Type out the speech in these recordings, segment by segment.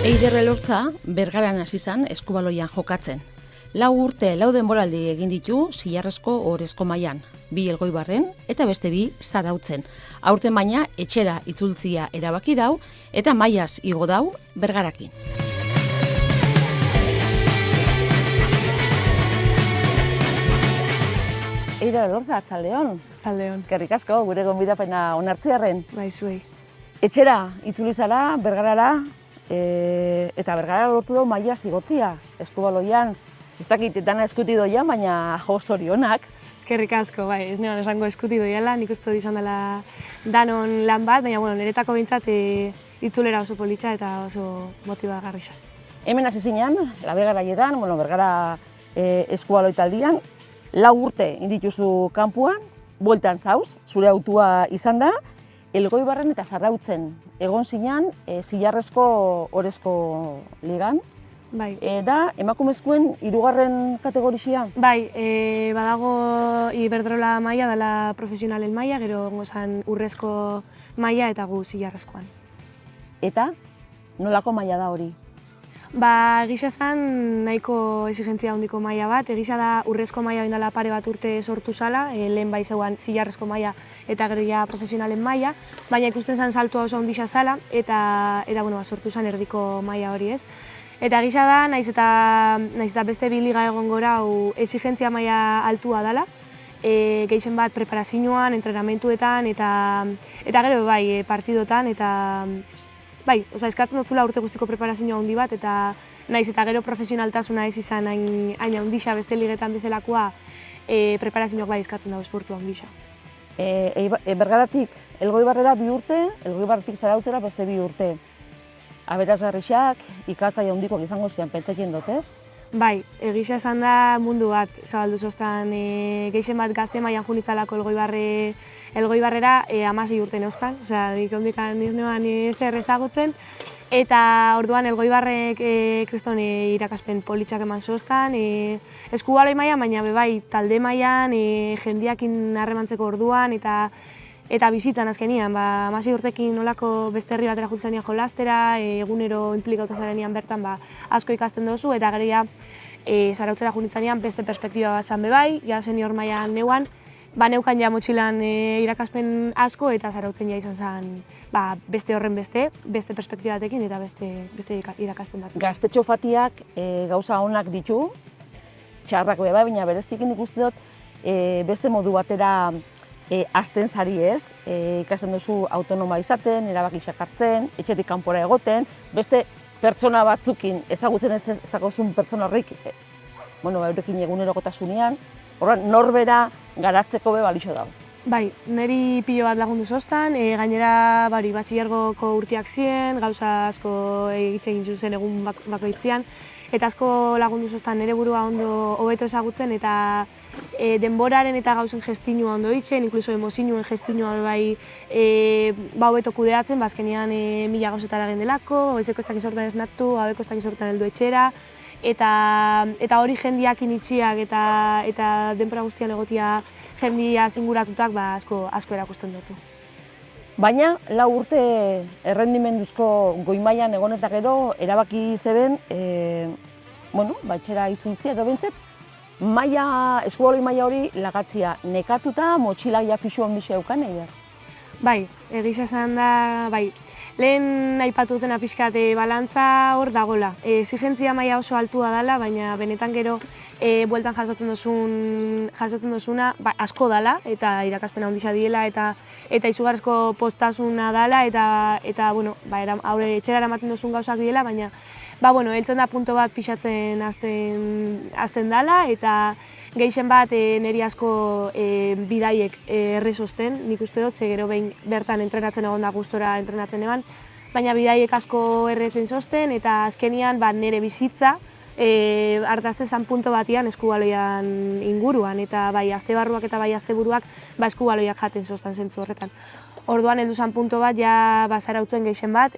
Eider Elortza Bergaran hasi zen eskubaloian jokatzen. 4 urte, 4 denboraldi egin ditu zilarrezko orezko mailan, 2 Elgoibarren eta beste 2 Zarautzen. Aurten baina etxera itzultzia erabaki dau eta mailaz igo dau Bergarakin. Eider Elortza, atzaldeon. Atzaldeon. Eskerrik asko, gure gonbidapena onartzearren. Bai, zuei. Etxera itzuli zara Bergarara, eta Bergara lortu dau mailaz igotzia eskubaloian. Ez dakit, dana eskuti doia, baina jo zorionak. Eskerrik asko, bai, ez neban esango eskuti doiala, nik uste dut izan dela danon lan bat, baina niretako bintzat itzulera oso politxa eta oso motibagarria. Hemen hasi zinean, labe garaietan, Bergara eskubaloi taldian, 4 urte indituzu kanpuan, bueltan zauz, zure autua izan da, Elgoibarren eta Zarautzen egon zinean zilarrezko orezko ligan. Bai. Da, emakumezkoen 3. kategorixia? Bai, badago Iberdrola maila dela profesionalen maila, gero gozan urrezko maila eta gu zilarrezkoan. Eta, nolako maila da hori? Ba, egisa zen nahiko exigentzia handiko maila bat, egisa da urrezko maila indala pare bat urte sortu zala, lehen bai zeuan zilarrezko maila eta gero ja profesionalen maila, baina ikusten zen saltua oso handisa zala eta sortu zen erdiko maila hori ez. Eta egisa da, naiz eta beste 2 liga egon gora exigentzia maila altua dela, gehien bat preparazioan, entrenamentuetan eta gero bai partidotan eta bai, eskatzen dutzula urte guztiko preparazioa handi bat eta naiz eta gero profesionaltasuna ez izan hain handixa beste ligetan bezalakoa preparazioak bai eskatzen dago esfortzu handixa. Bergaratik Elgoibarrera 2 urte, Elgoibarretik Zarautzera beste 2 urte. Aberasgarrixak, ikasgai handikoak izango zian pentsatzen dut, ez? Bai, egisa esan da mundu bat zabaldu zoztan, gehien bat gazte mailan junitzalako Elgoibarrera 16 urte neuzkan, nik ondikan niznean zer ezagutzen, eta orduan Elgoibarrek kriston irakaspen politxak eman zoztan, eskubaloi mailan, baina bai talde mailan, jendiakin harremantzeko orduan, eta bizitzan azkenian, 16 urtekin nolako beste herri batera jutzen jolastera, egunero implikauta zarenean bertan asko ikasten duzu, eta geria Zarautzera junitzanean beste perspektiba bat zan bebai, ja senior mailan neuan, neukan ja motxilan irakaspen asko eta Zarautzen ja izan zen beste horren beste perspektiba batekin eta beste irakaspen batzuk. Gaztetxo fatiak gauza onak ditu, txarrak bebai, baina berezikin ikuste dut beste modu batera hasten zari ez, ikasten duzu autonoma izaten, erabakiak hartzen, etxetik kanpora egoten, beste pertsona batzukin ezagutzen ez dakozun pertsona horrik, eurekin egunerokotasunean, norbera garatzeko be balixo dago. Bai, niri pilo bat lagundu zoztan, gainera batxilergoko urteak ziren, gauza asko egiten zen egun bakoitzean, eta asko lagundu zoztan nire burua ondo hobeto ezagutzen eta denboraren eta gauzen gestinua ondo ditzen, inkluso emozioen gestinua bai hobeto kudeatzen, azkenean 1000 gauzetara gendelako, ezeko ez dakiz hortan esnatu, gabeko ez dakiz hortan heldu etxera, eta hori jendiakin itxiak eta denbora guztian egotia jendia zinguratutak asko erakusten dut. Baina, 4 urte errendimenduzko goi mailan egon eta gero erabaki zeben, etxera itzultzia edo bintzet, eskubaloi maila hori lagatzia nekatuta, motxilak ja pixu handixe eukan, Eider? Bai, egisa esan da, bai. Lehen aipatu dutena pixkat balantza hor dagola. Exigentzia maila oso altua dela, baina benetan gero bueltan jasotzen duzuna asko dela, eta irakaspen handia diela, eta izugarrizko postasuna dela, eta etxera eramaten duzun gauzak diela, baina heltzen da punto bat pixatzen hasten dela, eta gehien bat niri asko bidaiek errezozten, nik uste dut, gero behin bertan entrenatzen egon da gustora entrenatzen eban, baina bidaiek asko erretzen zozten eta azkenian nire bizitza hartazte zan punto batian eskubaloian inguruan eta bai astebarruak eta bai asteburuak eskubaloiak jaten zoztan zentzu horretan. Orduan heldu zan punto bat, ja Zarautzen gehien bat,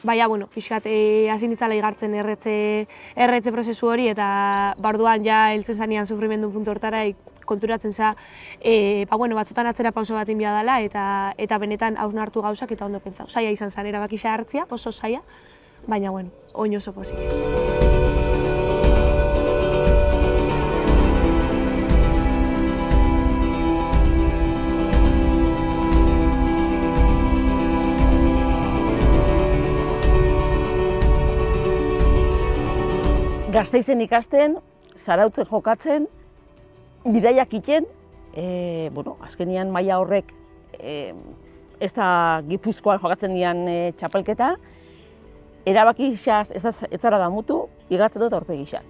baina, pixkat, hasi nitzala igartzen erretze prozesu hori eta orduan ja heltzen zanean sufrimendu puntu hortara konturatzen za, batzutan atzera pauso bat inbia dela eta benetan hausnartu gauzak eta ondo pentsau. Zaila izan zen erabakia hartzia, oso zaila, baina, bueno, oin oso pozik. Gasteizen ikasten, Zarautzen jokatzen, bidaiak egiten, azkenian maila horrek ez da Gipuzkoan jokatzen dian txapelketa, erabaki gixaz ez zara damutu, igatzen dut aurpegi gisa.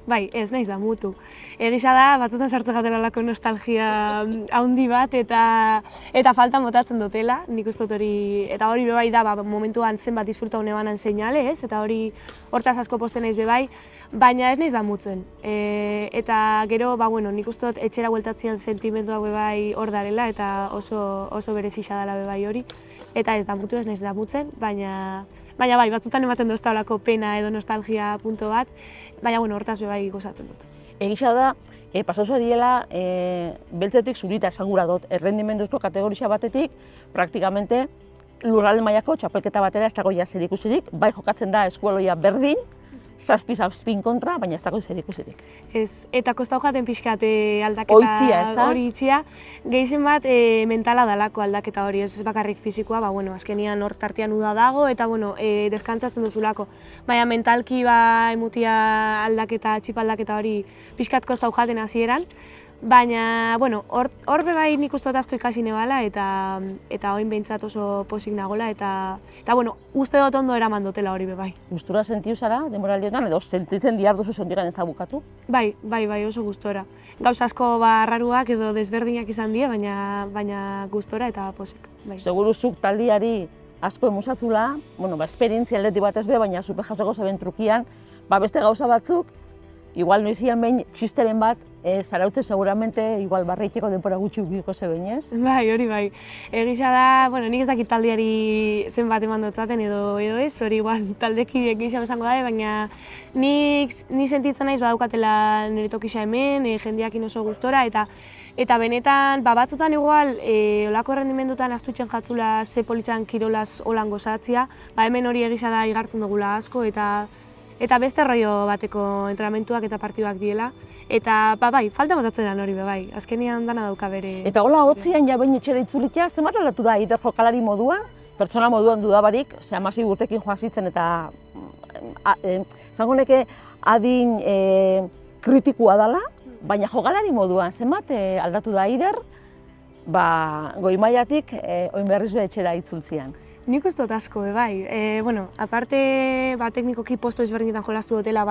Bai, ez naiz damutu. Egisa da, batzutan sartzen jatela lako nostalgia handi bat eta faltan botatzen dutela, nik uste dut hori, eta hori bebai da, momentuan zenbat disfruta hone banan seinale, ez? Eta hori hortaz asko posten naiz bebai, baina ez naiz damutzen. Eta gero, nik uste dut etxera bueltatzean sentimenduak bebai hor darela, eta oso berezia dela bebai hori. Eta ez damutu, ez naiz damutzen, baina bai, batzutan ematen dozta olako pena edo nostalgia punto bat, baina hortaz bebai gozatzen dut. Egisa da, pasauza diela, beltzetik zurita esangura dut, errendimenduzko kategorisa batetik, praktikamente lurralde mailako txapelketa batera ez dago ja zerikusirik, bai jokatzen da eskualoia berdin, zazpin kontra, baina ez dago zerikusirik. Ez, eta kostau jaten pixkat aldaketa hori itxia, gehien bat mentala dalako aldaketa hori, ez bakarrik fizikoa, azkenian hor tartean uda dago, eta deskantzatzen duzulako. Baina mentalki emutia aldaketa, txipaldaketa hori pixkat kostau jaten hasieran, baina, hor bebai nik uste dut asko ikasi nebala eta oin behintzat oso pozik nagola eta uste dut ondo eraman dutela hori bebai. Gustura sentiu zara denboraldietan edo sentitzen dihar duzu sentiran ez da bukatu? Bai, oso gustora. Gauz asko raruak edo desberdinak izan die, baina gustora eta pozik. Bai. Seguru zuk taldiari asko emusatzula, esperientzia aldetik batez be, baina zupe jasoko zeben trukian, beste gauza batzuk, igual noizian behin txisteren bat, Zarautzen seguramente igual barreiteko denbora gutxi ukiko zeben, ez? Bai, hori bai. Egisa da, nik ez dakit taldeari zenbat eman dutzaten edo ez, hori igual taldekideek gisa bezango dabe, baina ni sentitzen naiz badaukatela nire tokisa hemen, jendeakin oso gustora, eta benetan, batzutan igual, olako errendimendutan astuitzen jatzula ze politzan kirolaz holan gozatzia, hemen hori egisa da igartzen dugula asko, eta beste rollo bateko entrenamentuak eta partiduak diela. Eta falta botatzen hori bai, azkenian dana dauka bere... Eta hola hotzian ja behin etxera itzulitea, zenbat aldatu da iter jokalari moduan, pertsona moduan dudabarik, ze 16 urtekin joan zitzen eta zango neke adin kritikua dela, baina jokalari moduan zenbat aldatu da ider, goi mailatik oin berriz be etxera itzultzian. Nik uste dut asko, bai. Aparte, teknikoki posto ezberdinetan jolastu dutela,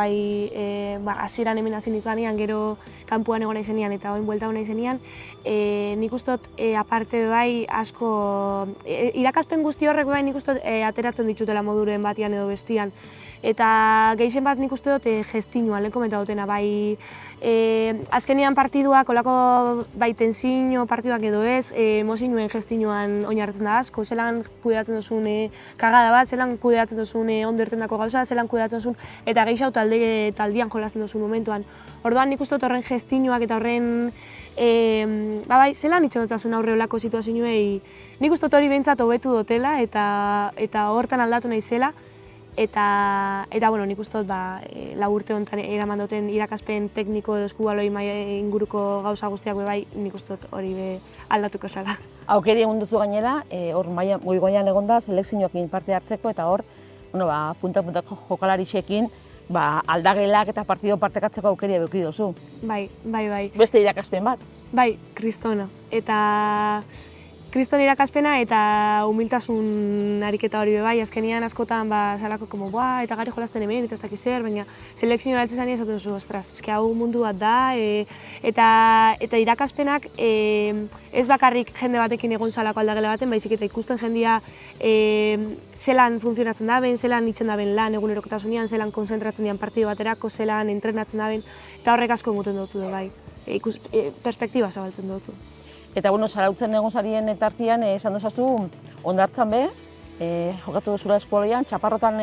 hasieran hemen hasi nintzanean, gero kanpuan egon naizenean eta oin buelta hona izenean, nik uste dut, aparte, bai, asko, irakaspen guzti horrek, bai, nik uste dut, ateratzen ditutela moduren batian edo bestian. Eta gehien bat nik uste dut gestinua, lehen komenta dutena, bai, azkenean partiduak, olako bai tensiño partiduak edo ez, mozinuen gestinuan oinarritzen da asko, zelan kudeatzen duzun kagada bat, zelan kudeatzen duzun ondo irtendako gauza, zelan kudeatzen duzun, eta gehiago taldian jolasten duzun momentuan. Orduan nik uste dut horren gestinuak eta horren, zelan itxonotzazun aurre olako situazioei, nik uste dut hori behintzat hobetu dutela eta hortan aldatu nahi zela. Eta nik uste dut lau urte honetan eraman duten irakaspen tekniko edo eskubaloi inguruko gauza guztiak bai, nik uste dut hori aldatuko zela. Aukeri egun duzu gainera, hor goigoian egon da, selekzioekin parte hartzeko eta hor, punta-puntako jokalarixekin, aldagelak eta partido partekatzeko aukeri eduki duzu. Bai. Beste irakaspen bat? Bai, kristona. Eta kriston irakaspena eta humiltasun ariketa hori bai, azkenian askotan salako eta gari jolasten hemen eta ez dakiz zer, baina selekzioa altzen zani esaten duzu, ostras, eske hau mundu bat da, eta irakaspenak ez bakarrik jende batekin egon zalako aldagele baten, baizik eta ikusten jendia zelan funtzionatzen daben, zelan itzen daben lan egunerokotasunean, zelan konzentratzen dian partido baterako, zelan entrenatzen daben, eta horrek asko emuten dutu bai, perspektiba zabaltzen dutu. Eta Zarautzen egon zarien tartian, esan dozazu, Hondartzan be, jokatu duzula eskualoian, txaparrotan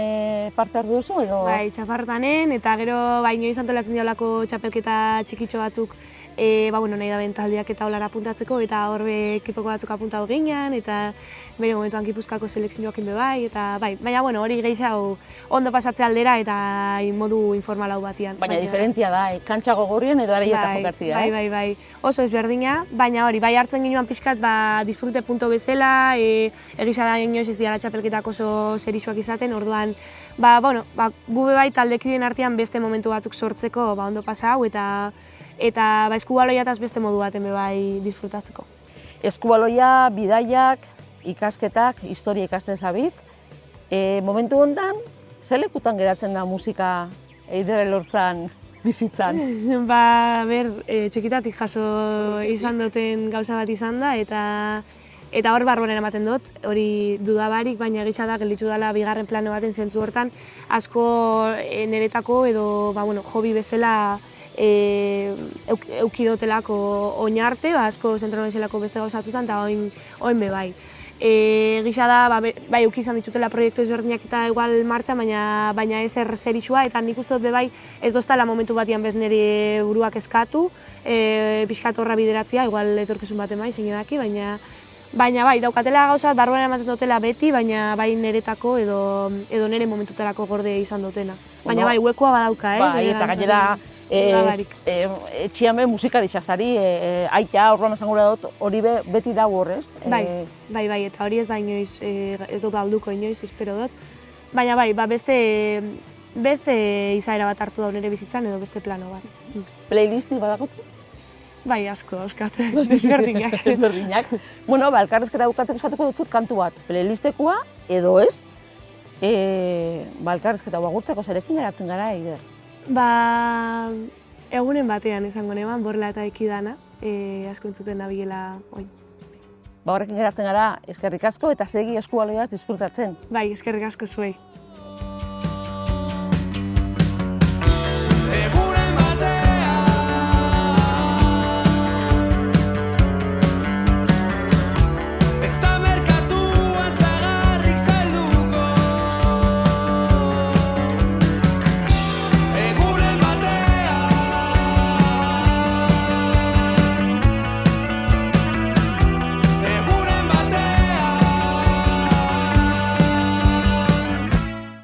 parte hartu duzu edo? Bai, txaparrotanen, eta gero inoiz antolatzen diolako txapelketa txikitxo batzuk nahi da taldeak eta holara apuntatzeko, eta horbe ekipoko batzuk apuntatu ginean, eta bere momentuan Gipuzkoako selekzioak bai, eta baina hori gehiago ondo pasatze aldera eta modu informal hau batian. Baina diferentia da, kantxa gogorrien edo areietan jokatzea. Bai, oso ezberdina, baina hori, bai hartzen ginoan pixkat, disfrute punto bezala, egisa da inoiz ez dira txapelketak oso serisuak izaten, orduan, gube bai taldekideen artean beste momentu batzuk sortzeko ondo pasa hau, eta eskubaloiataz beste modu baten bai disfrutatzeko. Eskubaloia, bidaiak, ikasketak, historia ikasten zabit. Momentu honetan, ze lekutan geratzen da musika Eider Elortzan bizitzan? Txikitatik jaso izan duten gauza bat izan da, eta hor barbonen ematen dut, hori dudabarik, baina egitza da gelditzu dela bigarren plano baten zentzu hortan, asko niretako edo hobi bezala eukidotelako oinarte, asko zentralo bezalako beste gauzatutan, eta oin be bai. Gisa da, bai euki izan ditutela proiektu ezberdinak eta igual martxan, baina ez zeritsua, eta nik uste dut bai ez doztala momentu batian bez nire buruak eskatu, pixkat horra bideratzea, igual etorkizun baten bai, zein edaki, baina bai, daukatela gauza, barruan ematen dutela beti, baina bai niretako edo nire momentutarako gorde izan dutena. Baina bai, huekoa badauka, Bai, eta gainera etxian be musikari xasari, aita horren esan gura dut, hori beti dago horrez. Bai, eta hori ez da inoiz, ez dut alduko inoiz, espero dut. Baina bai, beste izaera bat hartu da nire bizitzan edo beste plano bat. Playlistik badakotzu? Bai, asko, desberdinak. Desberdinak. Bueno, elkarrezketa bukatzeko esatuko dutzut kantu bat, playlistekoa edo ez, elkarrezketa agurtzeko zerekin geratzen gara, Eider? Egunen batean izango neban, Borla eta Ekidana, asko entzuten nabilela oin. Horrekin geratzen gara, eskerrik asko eta segi eskubaloiaz disfrutatzen. Bai, eskerrik asko zuei.